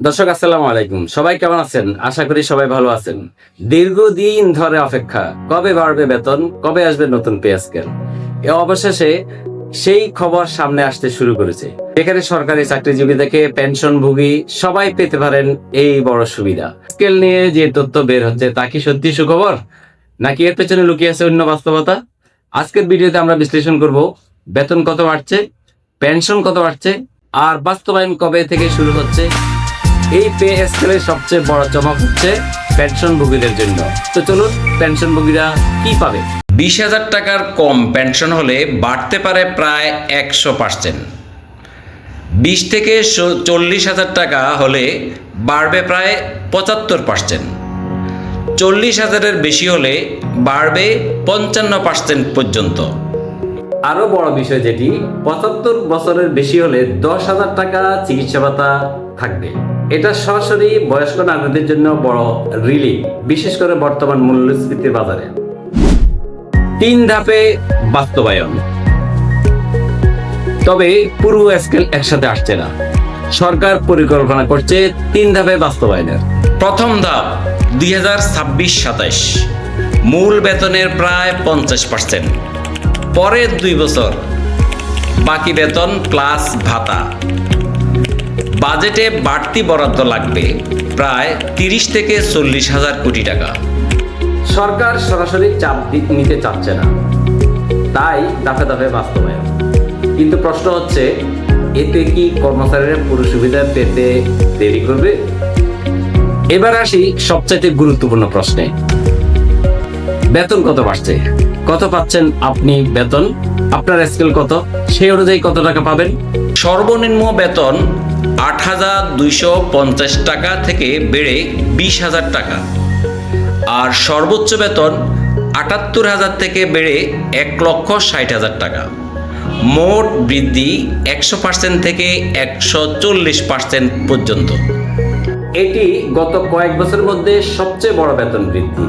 দর্শক আসসালামু আলাইকুম, সবাই কেমন আছেন? আশা করি সবাই ভালো আছেন। দীর্ঘদিন ধরে অপেক্ষা, কবে বাড়বে বেতন, কবে আসবে নতুন পে স্কেল। অবশেষে সেই খবর সামনে আসতে শুরু করেছে। এখানে সরকারি চাকরিজীবী থেকে পেনশনভোগী সবাই পেতে পারেন এই বড় সুবিধা। স্কেল নিয়ে যে তথ্য বের হচ্ছে তা কি সত্যি সুখবর, নাকি এর পেছনে লুকিয়ে আছে অন্য বাস্তবতা? আজকের ভিডিওতে আমরা বিশ্লেষণ করব বেতন কত বাড়ছে, পেনশন কত বাড়ছে, আর বাস্তবায়ন কবে থেকে শুরু হচ্ছে। এই পে স্কেলের সবচেয়ে বড় চমক হচ্ছে পেনশনভোগীদের জন্য। তো চলুন, পেনশনভোগীরা কি পাবে? 20,000 টাকার কম পেনশন হলে বাড়তে পারে প্রায় 100%। 20 থেকে 40,000 টাকা হলে বাড়বে প্রায় 75%। 40,000-এর বেশি হলে বাড়বে 55% পর্যন্ত। আরো বড় বিষয় যেটি, 75 বছরের বেশি হলে 10,000 টাকা চিকিৎসা ভাতা থাকবে। এটা সরাসরি বয়স্ক নাগরিকদের জন্য বড় রিলিফ, বিশেষ করে বর্তমান মূল্যস্ফীতির বাজারে। 3 ধাপে বাস্তবায়ন, তবে পুরো স্কেল একসাথে আসছে না। সরকার পরিকল্পনা করছে 3 ধাপে বাস্তবায়নের। প্রথম ধাপ 2026-27, মূল বেতনের প্রায় 50%। পরের 2 বছর বাকি বেতন প্লাস ভাতা। বাজেটে বাড়তি বরাদ্দ লাগবে প্রায় 30 থেকে 40,000 কোটি টাকা। সরকার সরাসরি চাপ নিতে চাচ্ছে না, তাই ধাপে ধাপে বাস্তবায়ন। কিন্তু প্রশ্ন হচ্ছে, এতে কি কর্মচারীরা পুরো সুবিধা পেতে দেরি করবে? এবার আসি সবচাইতে গুরুত্বপূর্ণ প্রশ্নে, বেতন কত বাড়ছে? কত পাচ্ছেন আপনি বেতন? আপনার স্কেল কত? সেই অনুযায়ী কত টাকা পাবেন? সর্বনিম্ন বেতন 8,250 টাকা থেকে বেড়ে 20,000 টাকা, আর সর্বোচ্চ বেতন 78,000 থেকে বেড়ে 1,60,000 টাকা। মোট বৃদ্ধি 100% থেকে 140% পর্যন্ত। এটি গত কয়েক বছরের মধ্যে সবচেয়ে বড় বেতন বৃদ্ধি।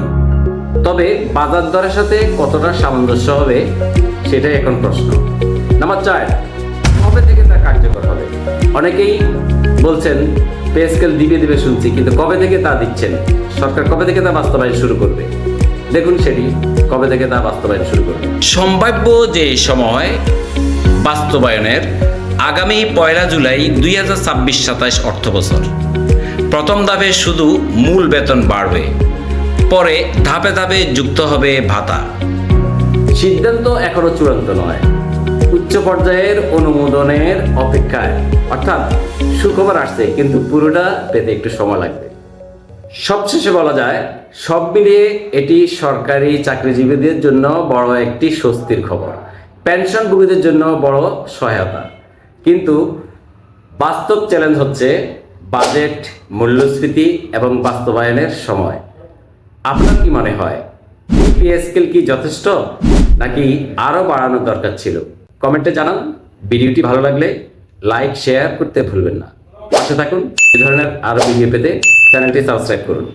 তবে বাজার দরের সাথে কতটা সামঞ্জস্য হবে, সেটাই এখন প্রশ্ন। নাম্বার 4, কবে থেকে তা কার্যকর হবে? অনেকেই বলছেন পে স্কেল দিবে শুনছি, কিন্তু কবে থেকে তা দিচ্ছেন? সরকার কবে থেকে তা বাস্তবায়ন শুরু করবে? দেখুন সেটি কবে থেকে তা বাস্তবায়ন শুরু করবে। সম্ভাব্য যে সময় বাস্তবায়নের আগামী 1 জুলাই 2026-27 অর্থবছর। প্রথম ধাপে শুধু মূল বেতন বাড়বে, পরে ধাপে ধাপে যুক্ত হবে ভাতা। সিদ্ধান্ত এখনো চূড়ান্ত নয়, উচ্চ পর্যায়ের অনুমোদনের অপেক্ষায়। অর্থাৎ সুখবর আসছে, কিন্তু পুরোটা পেতে একটু সময় লাগবে। সবশেষে বলা যায়, সব মিলিয়ে এটি সরকারি চাকরিজীবীদের জন্য বড় একটি স্বস্তির খবর, পেনশনভোগীদের জন্য বড় সহায়তা। কিন্তু বাস্তব চ্যালেঞ্জ হচ্ছে বাজেট, মূল্যস্ফীতি এবং বাস্তবায়নের সময়। আপনার কি মনে হয়, পে স্কেল কি যথেষ্ট, নাকি আরো বাড়ানোর দরকার ছিল? কমেন্টে জানান। ভিডিওটি ভালো লাগলে লাইক, শেয়ার করতে ভুলবেন না। পাশে থাকুন। এই ধরনের আরো ভিডিও পেতে চ্যানেলটি সাবস্ক্রাইব করুন।